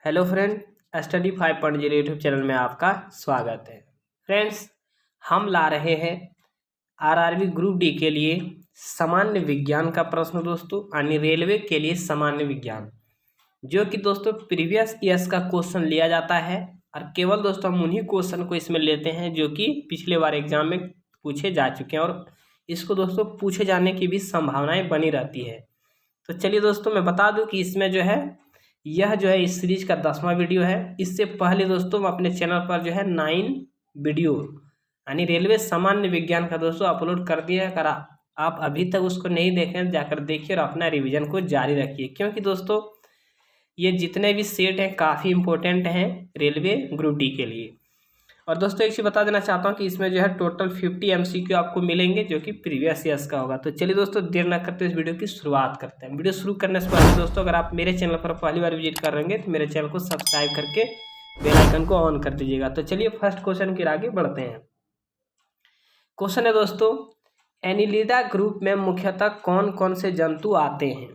Hello friend, study 5.0 YouTube channel में आपका स्वागत है। फ्रेंड्स, हम ला रहे हैं आरआरबी ग्रुप डी के लिए सामान्य विज्ञान का प्रश्न दोस्तों, यानी रेलवे के लिए सामान्य विज्ञान, जो कि दोस्तों प्रीवियस ईयर्स का क्वेश्चन लिया जाता है। और केवल दोस्तों हम उन्हीं क्वेश्चन को इसमें लेते हैं जो कि पिछले बार एग्जाम में पूछे जा चुके हैं, और इसको दोस्तों पूछे जाने की भी संभावनाएं बनी रहती है। तो चलिए दोस्तों, मैं बता दूं कि इसमें जो है यह जो है इस सीरीज का 10वां वीडियो है। इससे पहले दोस्तों मैं अपने चैनल पर जो है 9 वीडियो यानी रेलवे सामान्य विज्ञान का दोस्तों अपलोड कर दिया है। अगर आप अभी तक उसको नहीं देखें, जाकर देखिए और अपना रिवीजन को जारी रखिए, क्योंकि दोस्तों ये जितने भी सेट हैं काफ़ी इंपॉर्टेंट हैं रेलवे ग्रुप डी के लिए। और दोस्तों एक चीज़ बता देना चाहता हूँ कि इसमें जो है टोटल 50 MCQ आपको मिलेंगे, जो कि प्रीवियस ईयर्स का होगा। तो चलिए दोस्तों, देर ना करते इस वीडियो की शुरुआत करते हैं। वीडियो शुरू करने से पहले दोस्तों, अगर आप मेरे चैनल पर पहली बार विजिट कर रहे हैं तो मेरे चैनल को सब्सक्राइब करके बेल आइकन को ऑन कर दीजिएगा। तो चलिए फर्स्ट क्वेश्चन की आगे बढ़ते हैं। क्वेश्चन है दोस्तों, एनिलिडा ग्रुप में मुख्यतः कौन कौन से जंतु आते हैं?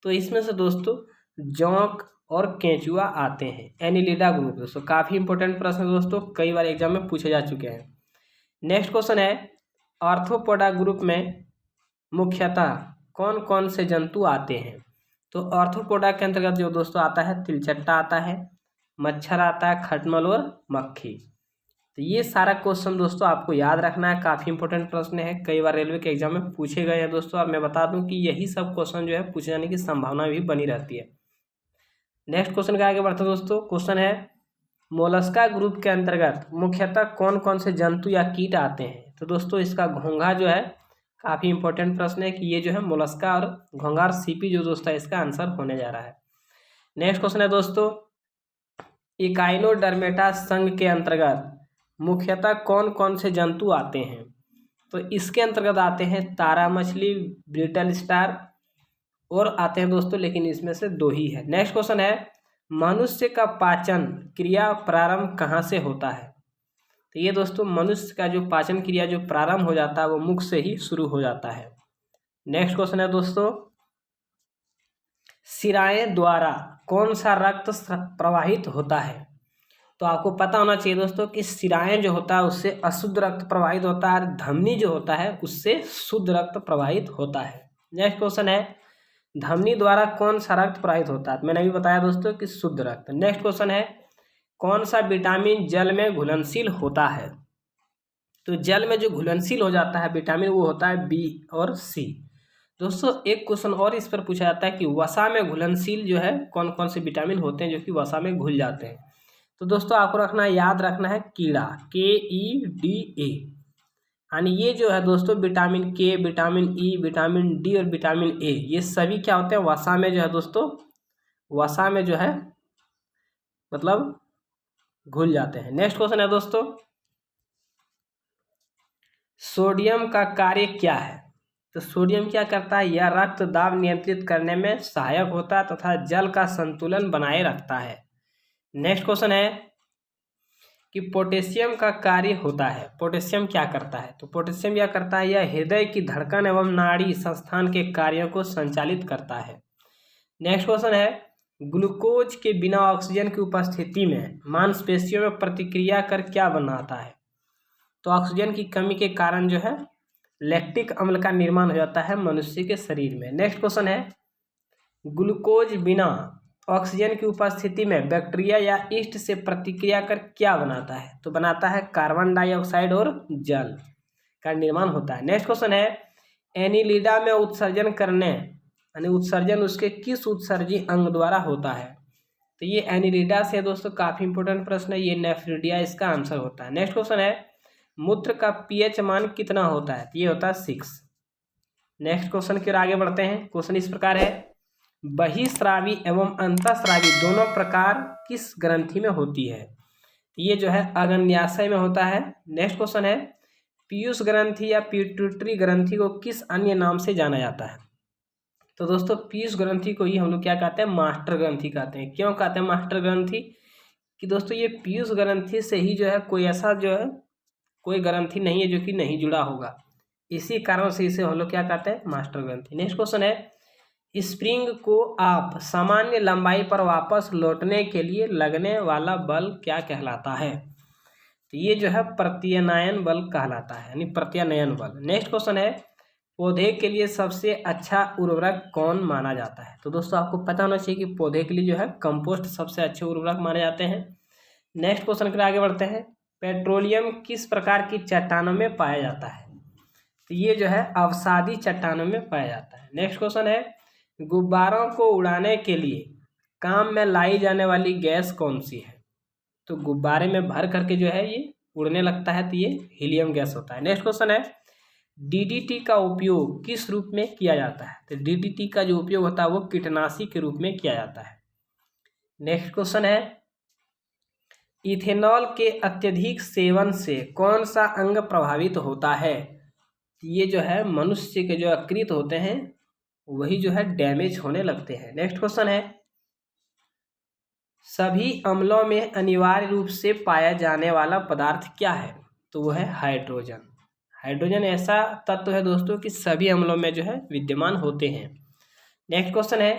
तो इसमें से दोस्तों जोंक और केंचुआ आते हैं। एनिलिडा ग्रुप दोस्तों काफ़ी इंपॉर्टेंट प्रश्न है दोस्तों, कई बार एग्जाम में पूछे जा चुके हैं। नेक्स्ट क्वेश्चन है, आर्थ्रोपोडा ग्रुप में मुख्यतः कौन कौन से जंतु आते हैं? तो आर्थ्रोपोडा के अंतर्गत जो दोस्तों आता है तिलचट्टा आता है, मच्छर आता है, खटमल और मक्खी। तो ये सारा क्वेश्चन दोस्तों आपको याद रखना है, काफ़ी इंपॉर्टेंट प्रश्न है, कई बार रेलवे के एग्जाम में पूछे गए हैं दोस्तों। अब मैं बता दूं कि यही सब क्वेश्चन जो है पूछे जाने की संभावना भी बनी रहती है। नेक्स्ट क्वेश्चन का आगे बढ़ते हैं दोस्तों। क्वेश्चन है, मोलस्का ग्रुप के अंतर्गत मुख्यतः कौन कौन से जंतु या कीट आते हैं? तो दोस्तों इसका घोंघा जो है काफ़ी इंपॉर्टेंट प्रश्न है कि ये जो है मोलस्का और घोंघा और सीपी जो दोस्तों इसका आंसर होने जा रहा है। नेक्स्ट क्वेश्चन है दोस्तों, इकाइनोडर्मेटा संघ के अंतर्गत मुख्यतः कौन कौन से जंतु आते हैं? तो इसके अंतर्गत आते हैं तारा मछली, ब्रिटल स्टार और आते हैं दोस्तों, लेकिन इसमें से 2 ही है। नेक्स्ट क्वेश्चन है, मनुष्य का पाचन क्रिया प्रारंभ कहाँ से होता है? तो ये दोस्तों मनुष्य का जो पाचन क्रिया जो प्रारंभ हो जाता है वो मुख से ही शुरू हो जाता है। नेक्स्ट क्वेश्चन है दोस्तों, शिराएं द्वारा कौन सा रक्त प्रवाहित होता है? तो आपको पता होना चाहिए दोस्तों कि शिराएं जो होता है उससे अशुद्ध रक्त प्रवाहित होता है, और धमनी जो होता है उससे शुद्ध रक्त प्रवाहित होता है। नेक्स्ट क्वेश्चन है, धमनी द्वारा कौन सा रक्त प्रवाहित होता है? मैंने अभी बताया दोस्तों कि शुद्ध रक्त। नेक्स्ट क्वेश्चन है, कौन सा विटामिन जल में घुलनशील होता है? तो जल में जो घुलनशील हो जाता है विटामिन वो होता है बी और सी। दोस्तों एक क्वेश्चन और इस पर पूछा जाता है कि वसा में घुलनशील जो है कौन कौन से विटामिन होते हैं जो कि वसा में घुल जाते हैं? तो दोस्तों आपको रखना याद रखना है कीड़ा, KEDA, यानी ये जो है दोस्तों विटामिन के, विटामिन ई, विटामिन डी और विटामिन ए, ये सभी क्या होते हैं वसा में जो है दोस्तों, वसा में जो है मतलब घुल जाते हैं। नेक्स्ट क्वेश्चन है दोस्तों, सोडियम का कार्य क्या है? तो सोडियम क्या करता है? यह रक्त दाब नियंत्रित करने में सहायक होता है तथा जल का संतुलन बनाए रखता है। नेक्स्ट क्वेश्चन है कि पोटेशियम का कार्य होता है। पोटेशियम क्या करता है? तो पोटेशियम क्या करता है? यह हृदय की धड़कन एवं नाड़ी संस्थान के कार्यों को संचालित करता है। नेक्स्ट क्वेश्चन है, ग्लूकोज के बिना ऑक्सीजन की उपस्थिति में मांसपेशियों में प्रतिक्रिया कर क्या बनाता है? तो ऑक्सीजन की कमी के कारण जो है लैक्टिक अम्ल का निर्माण हो जाता है मनुष्य के शरीर में। नेक्स्ट क्वेश्चन है, ग्लूकोज बिना ऑक्सीजन की उपस्थिति में बैक्टीरिया या ईस्ट से प्रतिक्रिया कर क्या बनाता है? तो बनाता है कार्बन डाइऑक्साइड और जल का निर्माण होता है। नेक्स्ट क्वेश्चन है, एनिलिडा में उत्सर्जन करने यानी उत्सर्जन उसके किस उत्सर्जी अंग द्वारा होता है? तो ये एनिलिडा से दोस्तों काफ़ी इंपॉर्टेंट प्रश्न है, ये नेफ्रिडिया इसका आंसर होता है। नेक्स्ट क्वेश्चन है, मूत्र का pH मान कितना होता है? ये होता है 6। नेक्स्ट क्वेश्चन की ओर आगे बढ़ते हैं। क्वेश्चन इस प्रकार है, बहिस्रावी एवं अंतःस्रावी दोनों प्रकार किस ग्रंथि में होती है? ये जो है अग्न्याशय में होता है। नेक्स्ट क्वेश्चन है, पीयूष ग्रंथि या पिट्यूटरी ग्रंथि को किस अन्य नाम से जाना जाता है? तो दोस्तों पीयूष ग्रंथि को ही हम लोग क्या कहते हैं? मास्टर ग्रंथि कहते हैं। क्यों कहते हैं मास्टर ग्रंथि? कि दोस्तों ये पीयूष ग्रंथि से ही जो है कोई ऐसा जो है कोई ग्रंथि नहीं है जो कि नहीं जुड़ा होगा, इसी कारण से इसे हम लोग क्या कहते हैं? मास्टर ग्रंथि। नेक्स्ट क्वेश्चन है, स्प्रिंग को आप सामान्य लंबाई पर वापस लौटने के लिए लगने वाला बल क्या कहलाता है? तो ये जो है प्रत्यानयन बल कहलाता है, यानी प्रत्यानयन बल। नेक्स्ट क्वेश्चन है, पौधे के लिए सबसे अच्छा उर्वरक कौन माना जाता है? तो दोस्तों आपको पता होना चाहिए कि पौधे के लिए जो है कंपोस्ट सबसे अच्छे उर्वरक माने जाते हैं। नेक्स्ट क्वेश्चन के लिए आगे बढ़ते हैं, पेट्रोलियम किस प्रकार की चट्टानों में पाया जाता है? तो ये जो है अवसादी चट्टानों में पाया जाता है। नेक्स्ट क्वेश्चन है, गुब्बारों को उड़ाने के लिए काम में लाई जाने वाली गैस कौन सी है? तो गुब्बारे में भर करके जो है ये उड़ने लगता है, तो ये हीलियम गैस होता है। नेक्स्ट क्वेश्चन है, डीडीटी का उपयोग किस रूप में किया जाता है? तो डीडीटी का जो उपयोग होता है वो कीटनाशी के रूप में किया जाता है। नेक्स्ट क्वेश्चन है, इथेनॉल के अत्यधिक सेवन से कौन सा अंग प्रभावित होता है? ये जो है मनुष्य के जो यकृत होते हैं वही जो है डैमेज होने लगते हैं। नेक्स्ट क्वेश्चन है, सभी अम्लों में अनिवार्य रूप से पाया जाने वाला पदार्थ क्या है? तो वो है हाइड्रोजन। हाइड्रोजन ऐसा तत्व है दोस्तों कि सभी अम्लों में जो है विद्यमान होते हैं। नेक्स्ट क्वेश्चन है,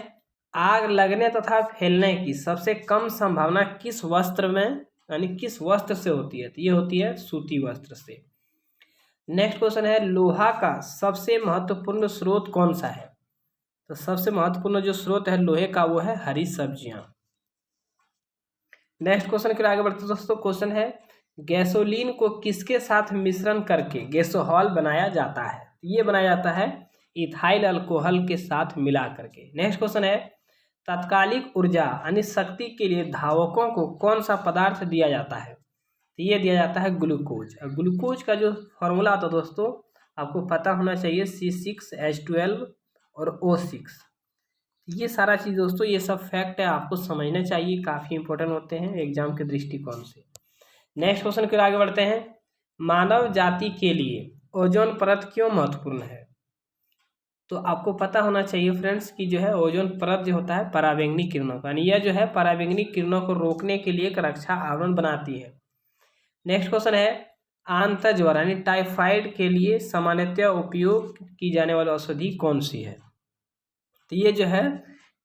आग लगने तथा फैलने की सबसे कम संभावना किस वस्त्र में, यानी किस वस्त्र से होती है? तो ये होती है सूती वस्त्र से। नेक्स्ट क्वेश्चन है, लोहा का सबसे महत्वपूर्ण स्रोत कौन सा है? तो सबसे महत्वपूर्ण जो स्रोत है लोहे का वो है हरी सब्जियां। नेक्स्ट क्वेश्चन के आगे बढ़ते दोस्तों, क्वेश्चन है, गैसोलीन को किसके साथ मिश्रण करके गैसोहॉल बनाया जाता है? ये बनाया जाता है इथाइल अल्कोहल के साथ मिला करके। नेक्स्ट क्वेश्चन है, तात्कालिक ऊर्जा यानी शक्ति के लिए धावकों को कौन सा पदार्थ दिया जाता है? तो ये दिया जाता है ग्लूकोज। और ग्लूकोज का जो फॉर्मूला होता है दोस्तों आपको पता होना चाहिए, C6H12 और O6। ये सारा चीज़ दोस्तों ये सब फैक्ट है, आपको समझना चाहिए, काफ़ी इंपॉर्टेंट होते हैं एग्जाम के दृष्टिकोण से। नेक्स्ट क्वेश्चन के आगे बढ़ते हैं, मानव जाति के लिए ओजोन परत क्यों महत्वपूर्ण है? तो आपको पता होना चाहिए फ्रेंड्स कि जो है ओजोन परत जो होता है पराबैंगनी किरणों का, यानी यह जो है पराबैंगनी किरणों को रोकने के लिए एक रक्षा आवरण बनाती है। नेक्स्ट क्वेश्चन है, आंतज्वर यानी टाइफाइड के लिए सामान्यतः उपयोग की जाने वाली औषधि कौन सी है? तो ये जो है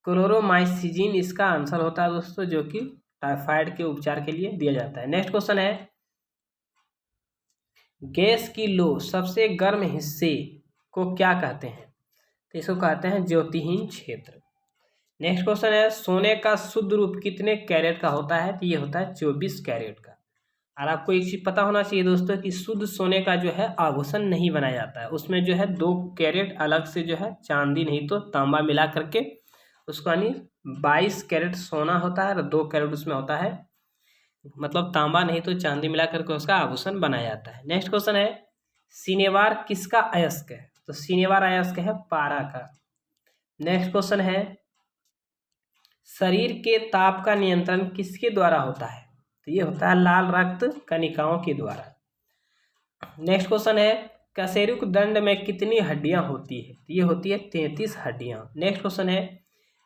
क्लोरोमाइसिजिन इसका आंसर होता है दोस्तों, जो कि टाइफाइड के उपचार के लिए दिया जाता है। नेक्स्ट क्वेश्चन है, गैस की लो सबसे गर्म हिस्से को क्या कहते हैं? तो इसको कहते हैं ज्योतिहीन क्षेत्र। नेक्स्ट क्वेश्चन है, सोने का शुद्ध रूप कितने कैरेट का होता है? तो ये होता है 24 कैरेट का। और आपको एक चीज़ पता होना चाहिए दोस्तों कि शुद्ध सोने का जो है आभूषण नहीं बनाया जाता है, उसमें जो है 2 कैरेट अलग से जो है चांदी नहीं तो तांबा मिला करके उसको, यानी 22 कैरेट सोना होता है और 2 कैरेट उसमें होता है मतलब तांबा नहीं तो चांदी मिला करके उसका आभूषण बनाया जाता है। नेक्स्ट क्वेश्चन है, सिनेवार किसका अयस्क है? तो सिनेवार अयस्क है पारा का। नेक्स्ट क्वेश्चन है, शरीर के ताप का नियंत्रण किसके द्वारा होता है? तो ये होता है लाल रक्त कणिकाओं के द्वारा। नेक्स्ट क्वेश्चन है, कशेरुक दंड में कितनी हड्डियां होती है? तो ये होती है 33 हड्डियां। नेक्स्ट क्वेश्चन है,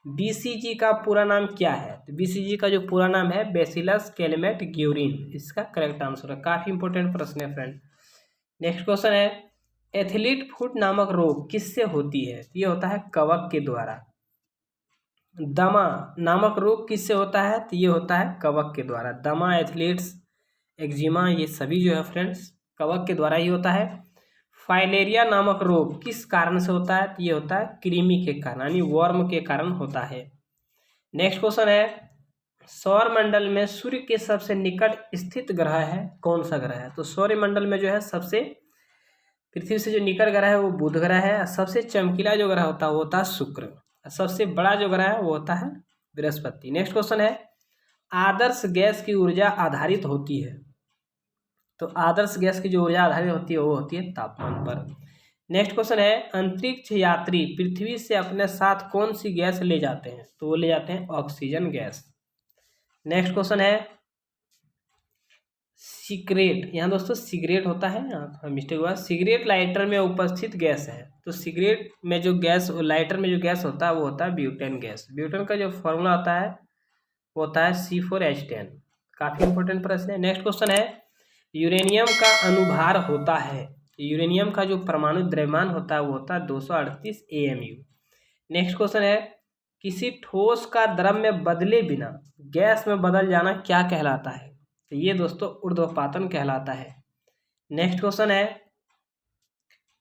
बीसीजी का पूरा नाम क्या है? तो बीसीजी का जो पूरा नाम है बैसिलस कैलमेट ग्यूरिन, इसका करेक्ट आंसर है। काफी इंपॉर्टेंट प्रश्न है फ्रेंड। नेक्स्ट क्वेश्चन है, एथलीट फुट नामक रोग किससे होती है? तो ये होता है कवक के द्वारा। दमा नामक रोग किससे होता है? तो ये होता है कवक के द्वारा। दमा, एथलीट्स, एक्जिमा, ये सभी जो है फ्रेंड्स कवक के द्वारा ही होता है। फाइलेरिया नामक रोग किस कारण से होता है? तो ये होता है कृमि के कारण, यानी वर्म के कारण होता है। नेक्स्ट क्वेश्चन है, सौर मंडल में सूर्य के सबसे निकट स्थित ग्रह है कौन सा ग्रह है? तो सौर मंडल में जो है सबसे पृथ्वी से जो निकट ग्रह है वो बुध ग्रह है। सबसे चमकीला जो ग्रह होता है वो होता है शुक्र। सबसे बड़ा जो ग्रह है वो होता है बृहस्पति। नेक्स्ट क्वेश्चन है, आदर्श गैस की ऊर्जा आधारित होती है? तो आदर्श गैस की जो ऊर्जा आधारित होती है वो होती है तापमान पर। नेक्स्ट क्वेश्चन है, अंतरिक्ष यात्री पृथ्वी से अपने साथ कौन सी गैस ले जाते हैं? तो वो ले जाते हैं ऑक्सीजन गैस। नेक्स्ट क्वेश्चन है, सिगरेट, यहाँ दोस्तों सिगरेट होता है, यहाँ मिस्टेक हुआ, सिगरेट लाइटर में उपस्थित गैस है। तो सिगरेट में जो गैस, लाइटर में जो गैस होता है वो होता है ब्यूटेन गैस। ब्यूटेन का जो फॉर्मूला होता है वो होता है C4H10। काफ़ी इंपॉर्टेंट प्रश्न है। नेक्स्ट क्वेश्चन है, यूरेनियम का अनुभार होता है? यूरेनियम का जो परमाणु द्रव्यमान होता है वो होता है 238 AMU। नेक्स्ट क्वेश्चन है, किसी ठोस का द्रव में बदले बिना गैस में बदल जाना क्या कहलाता है? तो ये दोस्तों ऊर्ध्वपातन कहलाता है। नेक्स्ट क्वेश्चन है,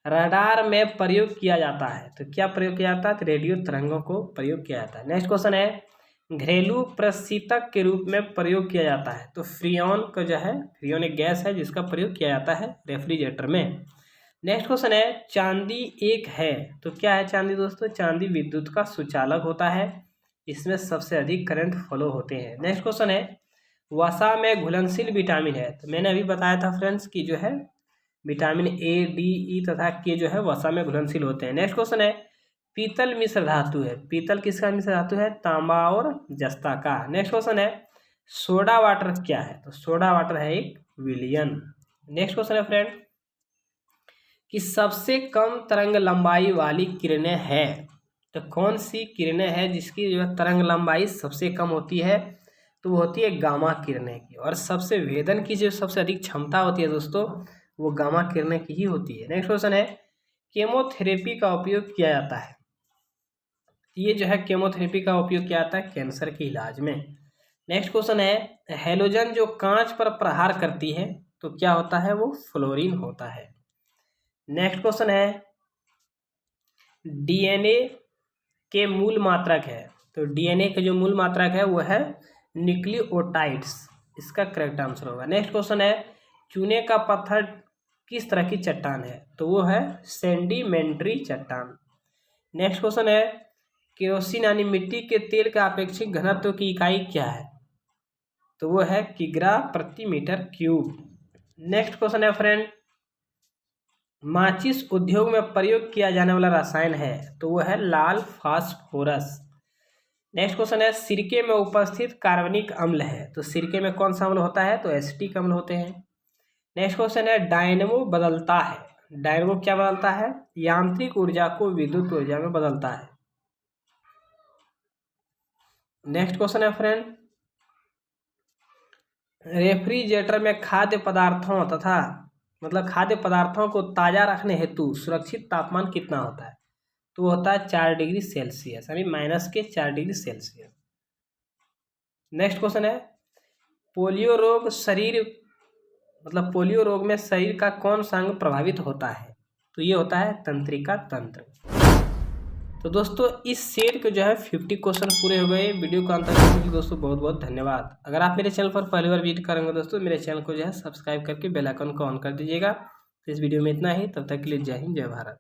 रडार में प्रयोग किया जाता है, तो क्या प्रयोग किया जाता है? तो रेडियो तरंगों को प्रयोग किया जाता है। नेक्स्ट क्वेश्चन है, घरेलू प्रशीतक के रूप में प्रयोग किया जाता है, तो फ्रियोन का जो है, फ्रियोन एक गैस है जिसका प्रयोग किया जाता है रेफ्रिजरेटर में। नेक्स्ट क्वेश्चन है, चांदी एक है, तो क्या है चांदी दोस्तों? चांदी विद्युत का सुचालक होता है, इसमें सबसे अधिक करंट फ्लो होते हैं। नेक्स्ट क्वेश्चन है, वसा में घुलनशील विटामिन है, तो मैंने अभी बताया था फ्रेंड्स कि जो है विटामिन ए, डी, ई तथा के जो है वसा में घुलनशील होते हैं। नेक्स्ट क्वेश्चन है, पीतल मिश्र धातु है, पीतल किसका मिश्र धातु है? तांबा और जस्ता का। नेक्स्ट क्वेश्चन है, सोडा वाटर क्या है? तो सोडा वाटर है एक विलयन। नेक्स्ट क्वेश्चन है फ्रेंड, कि सबसे कम तरंग लंबाई वाली किरणें है, तो कौन सी किरणें हैं जिसकी जो तरंग लंबाई सबसे कम होती है? तो वो होती है गामा किरणें की। और सबसे वेदन की जो सबसे अधिक क्षमता होती है दोस्तों, वो गामा किरणें की ही होती है। नेक्स्ट क्वेश्चन है, केमोथेरेपी का उपयोग किया जाता है, ये जो है केमोथेरेपी का उपयोग किया जाता है कैंसर के इलाज में। नेक्स्ट क्वेश्चन है, हैलोजन जो कांच पर प्रहार करती है, तो क्या होता है? वो फ्लोरीन होता है। नेक्स्ट क्वेश्चन है, डीएनए के मूल मात्रक है, तो डीएनए के जो मूल मात्रक है वो है न्यूक्लियोटाइड्स, इसका करेक्ट आंसर होगा। नेक्स्ट क्वेश्चन है, चूने का पत्थर किस तरह की चट्टान है? तो वो है सेडिमेंट्री चट्टान। नेक्स्ट क्वेश्चन है, केरोसिन यानी मिट्टी के तेल का अपेक्षित घनत्व की इकाई क्या है? तो वो है किग्रा प्रति मीटर क्यूब। नेक्स्ट क्वेश्चन है फ्रेंड, माचिस उद्योग में प्रयोग किया जाने वाला रसायन है, तो वो है लाल फास्फोरस। नेक्स्ट क्वेश्चन है, सिरके में उपस्थित कार्बनिक अम्ल है, तो सिरके में कौन सा अम्ल होता है? तो एसिटिक अम्ल होते हैं। नेक्स्ट क्वेश्चन है, डायनेमो बदलता है, डायनेमो क्या बदलता है? यांत्रिक ऊर्जा को विद्युत ऊर्जा में बदलता है। नेक्स्ट क्वेश्चन है फ्रेंड, रेफ्रिजरेटर में खाद्य पदार्थों तथा खाद्य पदार्थों को ताज़ा रखने हेतु सुरक्षित तापमान कितना होता है? तो होता है 4 डिग्री सेल्सियस, यानी -4 डिग्री सेल्सियस। नेक्स्ट क्वेश्चन है, पोलियो रोग पोलियो रोग में शरीर का कौन सा अंग प्रभावित होता है? तो ये होता है तंत्रिका तंत्र। तो दोस्तों इस सेट के जो है 50 क्वेश्चन पूरे हो गए। वीडियो को अंत तक देखने के लिए दोस्तों बहुत बहुत धन्यवाद। अगर आप मेरे चैनल पर पहली बार विजिट करेंगे दोस्तों, मेरे चैनल को जो है सब्सक्राइब करके बेल आइकन को ऑन कर दीजिएगा। तो इस वीडियो में इतना ही, तब तक के लिए जय हिंद जय भारत।